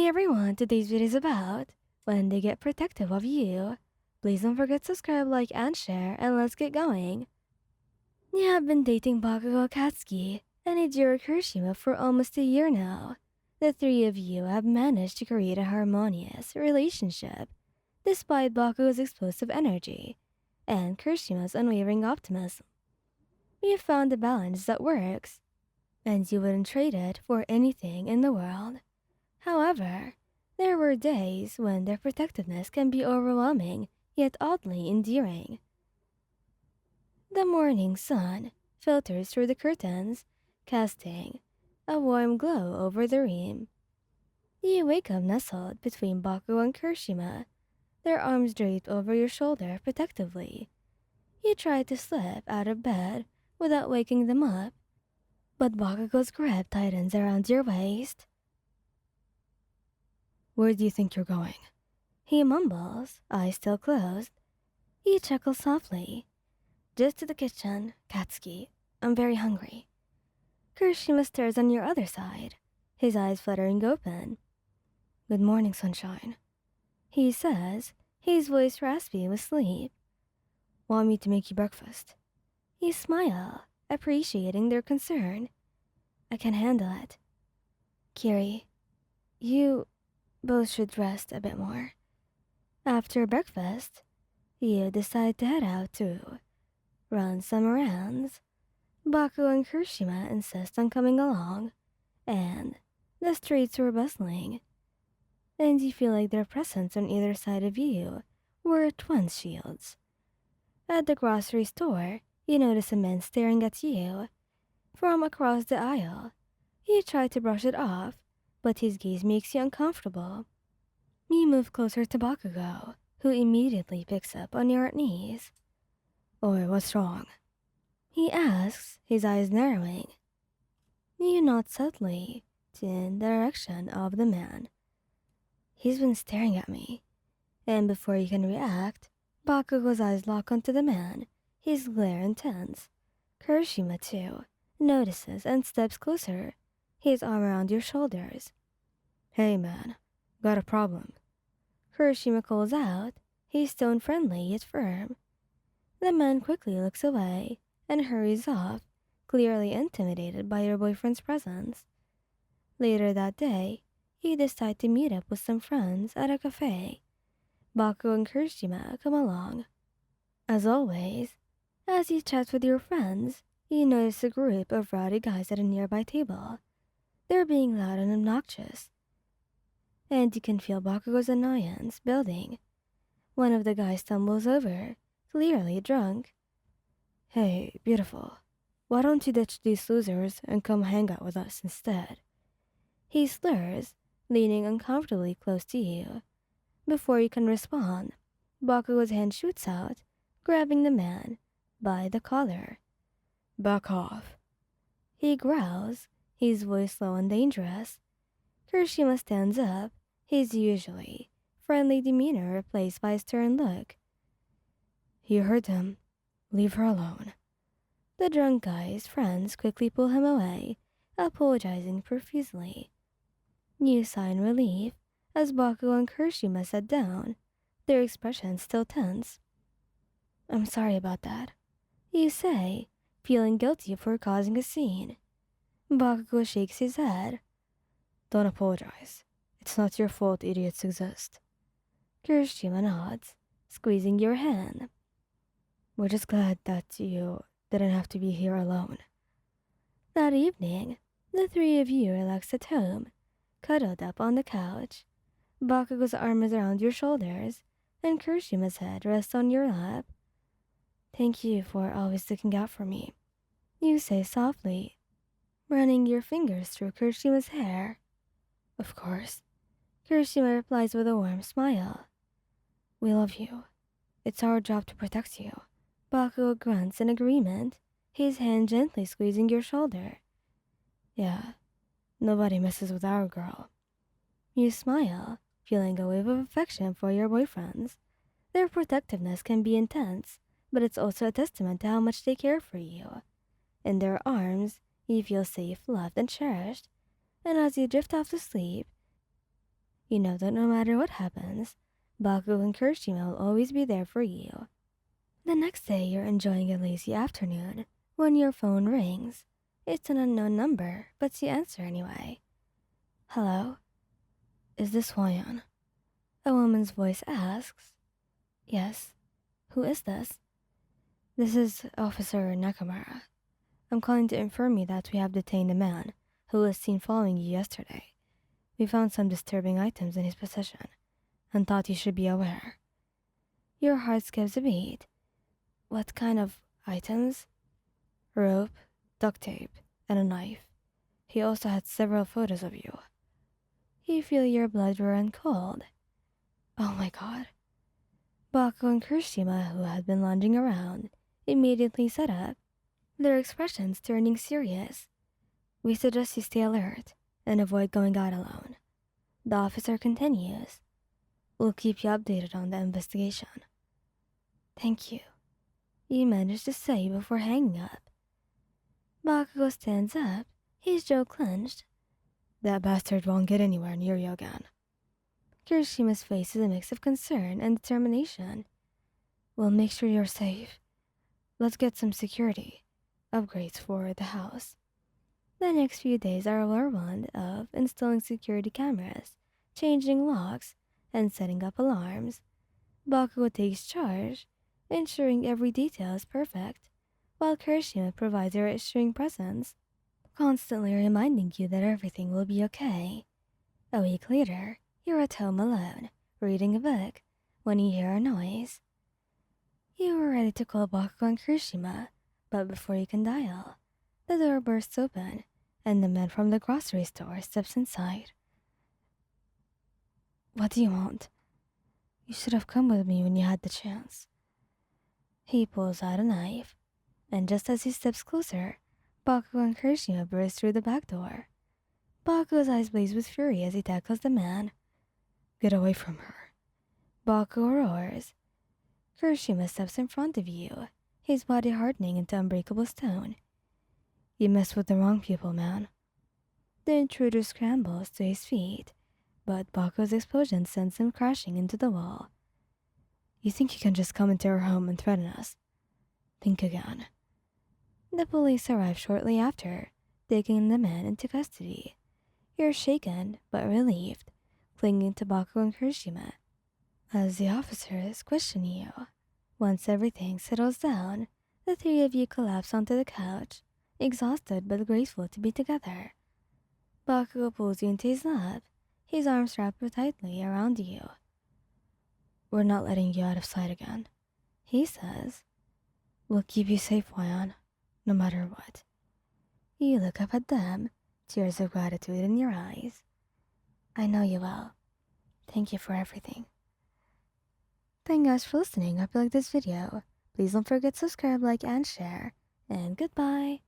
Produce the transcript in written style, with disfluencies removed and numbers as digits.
Hey everyone, today's video is about when they get protective of you. Please don't forget to subscribe, like, and share, and let's get going. You have been dating Bakugo Katsuki and Ijiro Kirishima for almost a year now. The three of you have managed to create a harmonious relationship, despite Bakugo's explosive energy and Kirishima's unwavering optimism. You found a balance that works, and you wouldn't trade it for anything in the world. However, there were days when their protectiveness can be overwhelming, yet oddly endearing. The morning sun filters through the curtains, casting a warm glow over the room. You wake up nestled between Bakugo and Kirishima, their arms draped over your shoulder protectively. You try to slip out of bed without waking them up, but Bakugo's grip tightens around your waist. Where do you think you're going? He mumbles, eyes still closed. You chuckle softly. Just to the kitchen, Katsuki. I'm very hungry. Kirishima stares on your other side, his eyes fluttering open. Good morning, sunshine. He says, his voice raspy with sleep. Want me to make you breakfast? You smile, appreciating their concern. I can handle it. Kiri, you both should rest a bit more. After breakfast, you decide to head out to run some errands. Baku and Kirishima insist on coming along, and the streets were bustling, and you feel like their presence on either side of you were twin shields. At the grocery store, you notice a man staring at you from across the aisle. You try to brush it off, but his gaze makes you uncomfortable. You move closer to Bakugo, who immediately picks up on your knees. Oi, what's wrong? He asks, his eyes narrowing. You nod subtly in the direction of the man. He's been staring at me, and before you can react, Bakugo's eyes lock onto the man, his glare intense. Kirishima, too, notices and steps closer, his arm around your shoulders. Hey man, got a problem. Kirishima calls out, his tone friendly yet firm. The man quickly looks away and hurries off, clearly intimidated by your boyfriend's presence. Later that day, you decide to meet up with some friends at a cafe. Baku and Kirishima come along. As always, as you chat with your friends, you notice a group of rowdy guys at a nearby table. They're being loud and obnoxious, and you can feel Bakugo's annoyance building. One of the guys stumbles over, clearly drunk. Hey, beautiful. Why don't you ditch these losers and come hang out with us instead? He slurs, leaning uncomfortably close to you. Before you can respond, Bakugo's hand shoots out, grabbing the man by the collar. Back off. He growls, his voice low and dangerous. Kirishima stands up, his usually friendly demeanor replaced by a stern look. You heard him. Leave her alone. The drunk guy's friends quickly pull him away, apologizing profusely. You sigh in relief as Bakugo and Kirishima sit down, their expressions still tense. I'm sorry about that, you say, feeling guilty for causing a scene. Bakugo shakes his head. Don't apologize. It's not your fault idiots exist. Kirishima nods, squeezing your hand. We're just glad that you didn't have to be here alone. That evening, the three of you relax at home, cuddled up on the couch. Bakugo's arm is around your shoulders, and Kirishima's head rests on your lap. Thank you for always looking out for me, you say softly, running your fingers through Kirishima's hair. Of course. Kirishima replies with a warm smile. We love you. It's our job to protect you. Bakugo grunts in agreement, his hand gently squeezing your shoulder. Yeah, nobody messes with our girl. You smile, feeling a wave of affection for your boyfriends. Their protectiveness can be intense, but it's also a testament to how much they care for you. In their arms, you feel safe, loved, and cherished. And as you drift off to sleep, You know that no matter what happens, Baku and Kirishima will always be there for you. The next day, you're enjoying a lazy afternoon when your phone rings. It's an unknown number, but you answer anyway. Hello? Is this Hwayan? A woman's voice asks. Yes. Who is this? This is Officer Nakamura. I'm calling to inform you that we have detained a man who was seen following you yesterday. We found some disturbing items in his possession and thought you should be aware. Your heart skips a beat. What kind of items? Rope, duct tape, and a knife. He also had several photos of you. You feel your blood run cold. Oh my god. Baku and Kirishima, who had been lounging around, immediately sat up, their expressions turning serious. We suggest you stay alert and avoid going out alone. The officer continues. We'll keep you updated on the investigation. Thank you. You managed to say before hanging up. Bakugo stands up, his jaw clenched. That bastard won't get anywhere near you again. Kirishima's face is a mix of concern and determination. We'll make sure you're safe. Let's get some security upgrades for the house. The next few days are a whirlwind of installing security cameras, changing locks, and setting up alarms. Bakugo takes charge, ensuring every detail is perfect, while Kirishima provides a reassuring presence, constantly reminding you that everything will be okay. A week later, you're at home alone, reading a book, when you hear a noise. You were ready to call Bakugo and Kirishima, but before you can dial, the door bursts open, and the man from the grocery store steps inside. What do you want? You should have come with me when you had the chance. He pulls out a knife, and just as he steps closer, Bakugo and Kirishima burst through the back door. Bakugo's eyes blaze with fury as he tackles the man. Get away from her. Bakugo roars. Kirishima steps in front of you, his body hardening into unbreakable stone. You mess with the wrong people, man. The intruder scrambles to his feet, but Bakugo's explosion sends him crashing into the wall. You think you can just come into our home and threaten us? Think again. The police arrive shortly after, taking the man into custody. You're shaken, but relieved, clinging to Bakugo and Kirishima, as the officers question you. Once everything settles down, the three of you collapse onto the couch, exhausted but grateful to be together. Bakugo pulls you into his lap, his arms wrapped tightly around you. We're not letting you out of sight again, he says. We'll keep you safe, Hwayan, no matter what. You look up at them, tears of gratitude in your eyes. I know you will. Thank you for everything. Thank you guys for listening. Hope you like this video. Please don't forget to subscribe, like, and share. And goodbye.